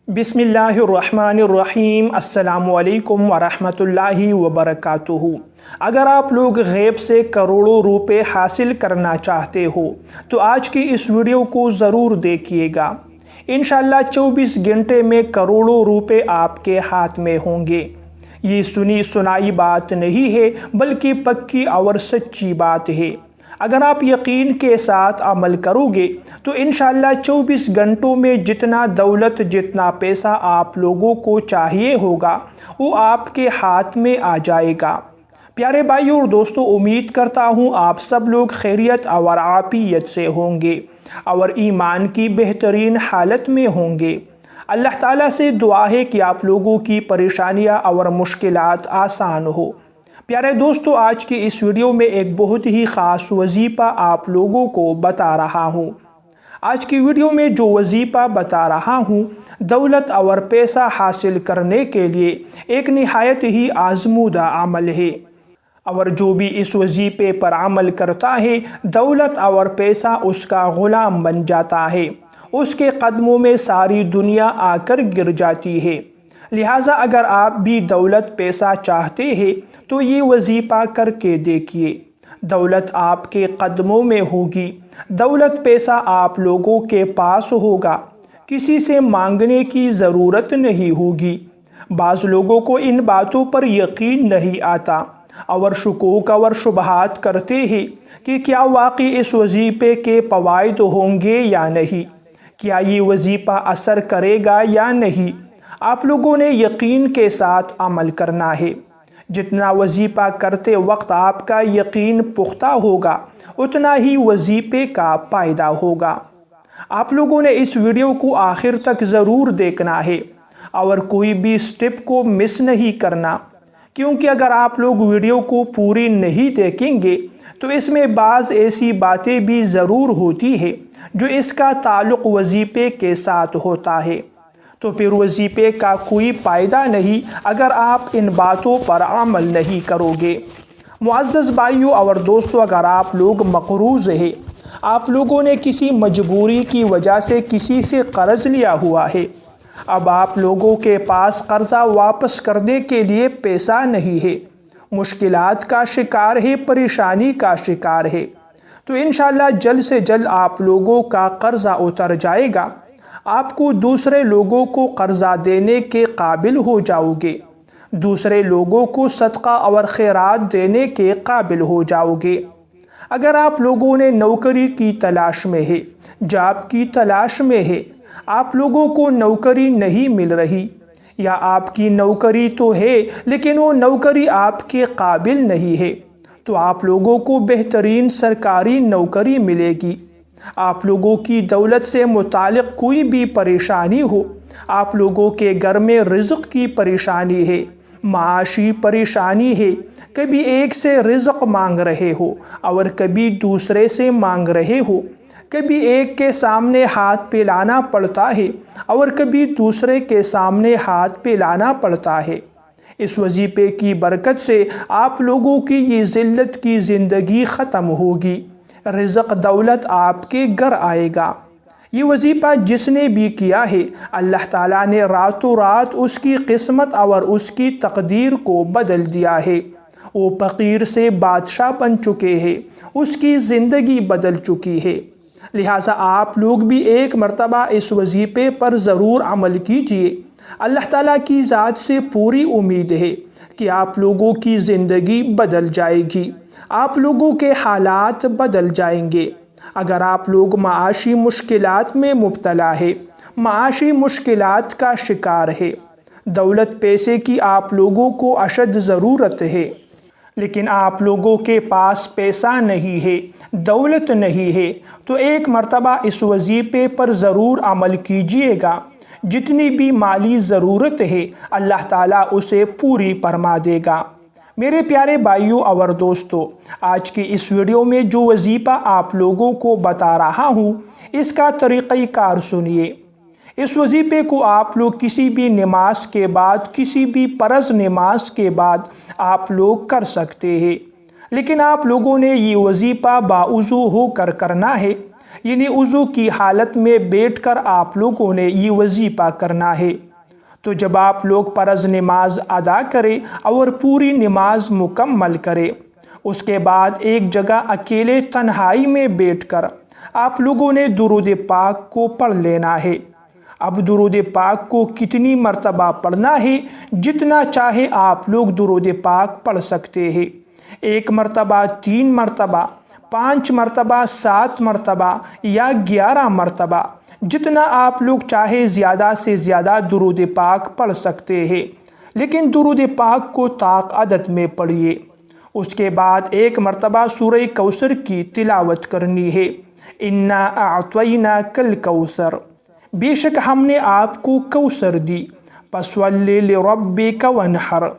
बिस्मिल्लाहिर्रहमानिर्रहीम। अस्सलामु अलैकुम वरहमतुल्लाहि वबरकातुहू। अगर आप लोग गैब से करोड़ों रुपए हासिल करना चाहते हो तो आज की इस वीडियो को ज़रूर देखिएगा। इंशाअल्लाह 24 घंटे में करोड़ों रुपए आपके हाथ में होंगे। ये सुनी सुनाई बात नहीं है बल्कि पक्की और सच्ची बात है। अगर आप यकीन के साथ अमल करोगे तो इंशाअल्लाह 24 घंटों में जितना दौलत जितना पैसा आप लोगों को चाहिए होगा वो आपके हाथ में आ जाएगा। प्यारे भाइयों और दोस्तों, उम्मीद करता हूँ आप सब लोग खैरियत और आफियत से होंगे और ईमान की बेहतरीन हालत में होंगे। अल्लाह ताला से दुआ है कि आप लोगों की परेशानियाँ और मुश्किलात आसान हो। प्यारे दोस्तों, आज की इस वीडियो में एक बहुत ही ख़ास वजीफ़ा आप लोगों को बता रहा हूँ। आज की वीडियो में जो वजीफ़ा बता रहा हूँ दौलत और पैसा हासिल करने के लिए एक निहायत ही आज़मूदा अमल है, और जो भी इस वजीफ़े पर अमल करता है दौलत और पैसा उसका ग़ुलाम बन जाता है। उसके कदमों में सारी दुनिया आकर गिर जाती है। लिहाजा अगर आप भी दौलत पैसा चाहते हैं तो ये वजीफ़ा करके देखिए। दौलत आपके कदमों में होगी, दौलत पैसा आप लोगों के पास होगा, किसी से मांगने की ज़रूरत नहीं होगी। बाज़ लोगों को इन बातों पर यकीन नहीं आता और शुकूक और शुबहात करते हैं कि क्या वाकई इस वजीफ़े के फ़वाइद होंगे या नहीं, क्या ये वजीफ़ा असर करेगा या नहीं। आप लोगों ने यकीन के साथ अमल करना है। जितना वजीफ़ा करते वक्त आपका यकीन पुख्ता होगा उतना ही वजीफ़े का फ़ायदा होगा। आप लोगों ने इस वीडियो को आखिर तक ज़रूर देखना है और कोई भी स्टेप को मिस नहीं करना, क्योंकि अगर आप लोग वीडियो को पूरी नहीं देखेंगे तो इसमें बाज़ ऐसी बातें भी ज़रूर होती है जो इसका ताल्लुक़ वजीफ़े के साथ होता है। तो फिर वजीफ़े का कोई फ़ायदा नहीं अगर आप इन बातों पर अमल नहीं करोगे। मुअज़्ज़ज़ भाइयों और दोस्तों, अगर आप लोग मक़रूज़ हैं, आप लोगों ने किसी मजबूरी की वजह से किसी से कर्ज़ लिया हुआ है, अब आप लोगों के पास कर्ज़ा वापस करने के लिए पैसा नहीं है, मुश्किलात का शिकार है, परेशानी का शिकार है, तो इंशाअल्लाह जल्द से जल्द आप लोगों का कर्ज़ा उतर जाएगा। आपको दूसरे लोगों को कर्ज़ा देने के काबिल हो जाओगे, दूसरे लोगों को सदका और खैरात देने के काबिल हो जाओगे। अगर आप लोगों ने नौकरी की तलाश में है, जॉब की तलाश में है, आप लोगों को नौकरी नहीं मिल रही, या आपकी नौकरी तो है लेकिन वो नौकरी आपके काबिल नहीं है, तो आप लोगों को बेहतरीन सरकारी नौकरी मिलेगी। आप लोगों की दौलत से मुतालिक कोई भी परेशानी हो, आप लोगों के घर में रिज़्क़ की परेशानी है, माशी परेशानी है, कभी एक से रिज़्क़ मांग रहे हो और कभी दूसरे से मांग रहे हो, कभी एक के सामने हाथ फैलाना पड़ता है और कभी दूसरे के सामने हाथ फैलाना पड़ता है। इस वजीफ़े की बरकत से आप लोगों की ये ज़िल्लत की ज़िंदगी ख़त्म होगी, रिज़्क़ दौलत आपके घर आएगा। ये वजीफ़ा जिसने भी किया है अल्लाह ताला ने रातों रात उसकी किस्मत और उसकी तकदीर को बदल दिया है। वो फ़कीर से बादशाह बन चुके हैं, उसकी ज़िंदगी बदल चुकी है। लिहाजा आप लोग भी एक मरतबा इस वजीफ़े पर ज़रूर अमल कीजिए। अल्लाह ताला की ज़ात से पूरी उम्मीद है कि आप लोगों की ज़िंदगी बदल जाएगी, आप लोगों के हालात बदल जाएंगे। अगर आप लोग माशी मुश्किलात में मुब्तला है, माशी मुश्किलात का शिकार है, दौलत पैसे की आप लोगों को अशद ज़रूरत है, लेकिन आप लोगों के पास पैसा नहीं है, दौलत नहीं है, तो एक मरतबा इस वजीफ़े पर ज़रूर अमल कीजिएगा। जितनी भी माली ज़रूरत है अल्लाह ताला उसे पूरी फरमा देगा। मेरे प्यारे भाइयों और दोस्तों, आज की इस वीडियो में जो वजीफ़ा आप लोगों को बता रहा हूँ इसका तरीक़ाकार सुनिए। इस वजीफ़े को आप लोग किसी भी नमाज के बाद, किसी भी फ़र्ज़ नमाज के बाद आप लोग कर सकते हैं, लेकिन आप लोगों ने ये वजीफ़ा बाउज़ू होकर करना है। یعنی وضو کی حالت میں بیٹھ کر آپ لوگوں نے یہ وظیفہ کرنا ہے۔ تو جب آپ لوگ فرض نماز ادا کریں اور پوری نماز مکمل کریں، اس کے بعد ایک جگہ اکیلے تنہائی میں بیٹھ کر آپ لوگوں نے درود پاک کو پڑھ لینا ہے۔ اب درود پاک کو کتنی مرتبہ پڑھنا ہے؟ جتنا چاہے آپ لوگ درود پاک پڑھ سکتے ہیں۔ 1 مرتبہ، 3 مرتبہ، 5 مرتبہ، 7 مرتبہ یا 11 مرتبہ، جتنا آپ لوگ چاہے زیادہ سے زیادہ درود پاک پڑھ سکتے ہیں، لیکن درود پاک کو طاق عدد میں پڑھیے۔ اس کے بعد 1 مرتبہ سورہ کوثر کی تلاوت کرنی ہے۔ اِنَّا أَعْطَيْنَاكَ الْكَوْثَرَ، بے شک ہم نے آپ کو کوثر دی، فَصَلِّ لِرَبِّكَ وَانْحَرْ،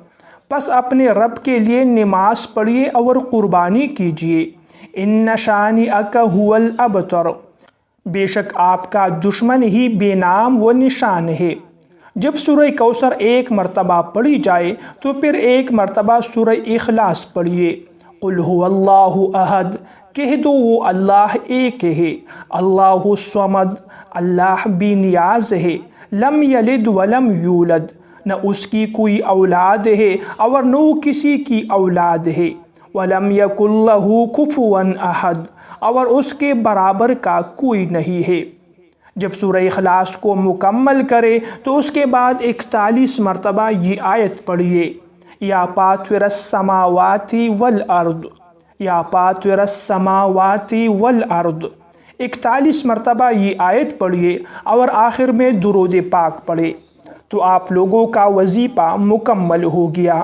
پس اپنے رب کے لیے نماز پڑھیے اور قربانی کیجیے۔ إِنَّ شَانِئَكَ هُوَ الْأَبْتَرُ، بے شک آپ کا دشمن ہی بے نام و نشان ہے۔ جب سورہ کوثر 1 مرتبہ پڑھی جائے تو پھر 1 مرتبہ سورہ اخلاص پڑھیے۔ قُلْ هُوَ اللَّهُ أَحَدٌ، کہہ دو وہ اللہ ایک ہے، اللہ الصمد، اللہ بے نیاز ہے، لم یلد ولم یولد، نہ اس کی کوئی اولاد ہے اور نہ کسی کی اولاد ہے، ولم یکن لہ کفوا احد، اور اس کے برابر کا کوئی نہیں ہے۔ جب سورہ اخلاص کو مکمل کرے تو اس کے بعد 41 مرتبہ یہ آیت پڑھیے، یا فاطر السماوات والارض، یا فاطر السماوات والارض، 41 مرتبہ یہ آیت پڑھیے اور آخر میں درود پاک پڑھے تو آپ لوگوں کا وظیفہ مکمل ہو گیا۔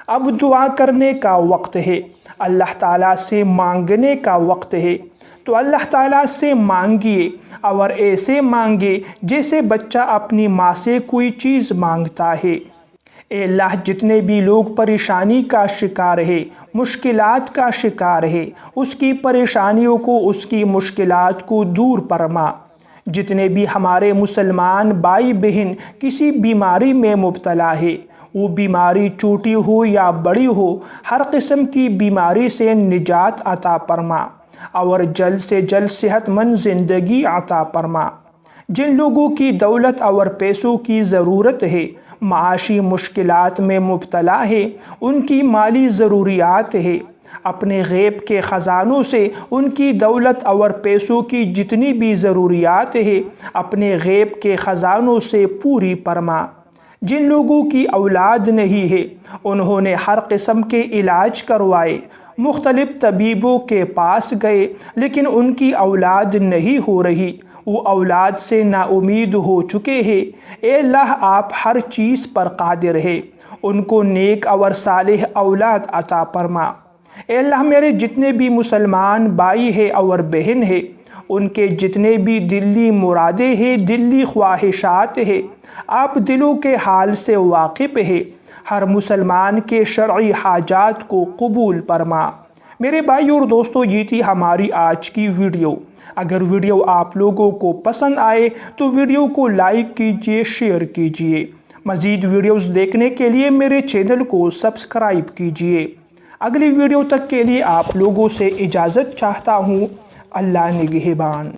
اب دعا کرنے کا وقت ہے، اللہ تعالیٰ سے مانگنے کا وقت ہے، تو اللہ تعالیٰ سے مانگیے اور ایسے مانگے جیسے بچہ اپنی ماں سے کوئی چیز مانگتا ہے۔ اے اللہ، جتنے بھی لوگ پریشانی کا شکار ہے، مشکلات کا شکار ہے، اس کی پریشانیوں کو، اس کی مشکلات کو دور فرما۔ جتنے بھی ہمارے مسلمان بھائی بہن کسی بیماری میں مبتلا ہے، وہ بیماری چھوٹی ہو یا بڑی ہو، ہر قسم کی بیماری سے نجات عطا فرما اور جلد سے جلد صحت مند زندگی عطا فرما۔ جن لوگوں کی دولت اور پیسوں کی ضرورت ہے، معاشی مشکلات میں مبتلا ہے، ان کی مالی ضروریات ہے، اپنے غیب کے خزانوں سے ان کی دولت اور پیسوں کی جتنی بھی ضروریات ہے اپنے غیب کے خزانوں سے پوری فرما۔ جن لوگوں کی اولاد نہیں ہے، انہوں نے ہر قسم کے علاج کروائے، مختلف طبیبوں کے پاس گئے، لیکن ان کی اولاد نہیں ہو رہی، وہ اولاد سے نا امید ہو چکے ہیں۔ اے اللہ، آپ ہر چیز پر قادر ہے، ان کو نیک اور صالح اولاد عطا فرما۔ اے اللہ، میرے جتنے بھی مسلمان بھائی ہیں اور بہن ہیں، ان کے جتنے بھی دلی مرادیں ہیں، دلی خواہشات ہیں، آپ دلوں کے حال سے واقف ہیں، ہر مسلمان کے شرعی حاجات کو قبول فرما۔ میرے بھائی اور دوستو، یہ تھی ہماری آج کی ویڈیو۔ اگر ویڈیو آپ لوگوں کو پسند آئے تو ویڈیو کو لائک کیجئے، شیئر کیجئے۔ مزید ویڈیوز دیکھنے کے لیے میرے چینل کو سبسکرائب کیجئے۔ اگلی ویڈیو تک کے لیے آپ لوگوں سے اجازت چاہتا ہوں۔ اللہ نگہبان۔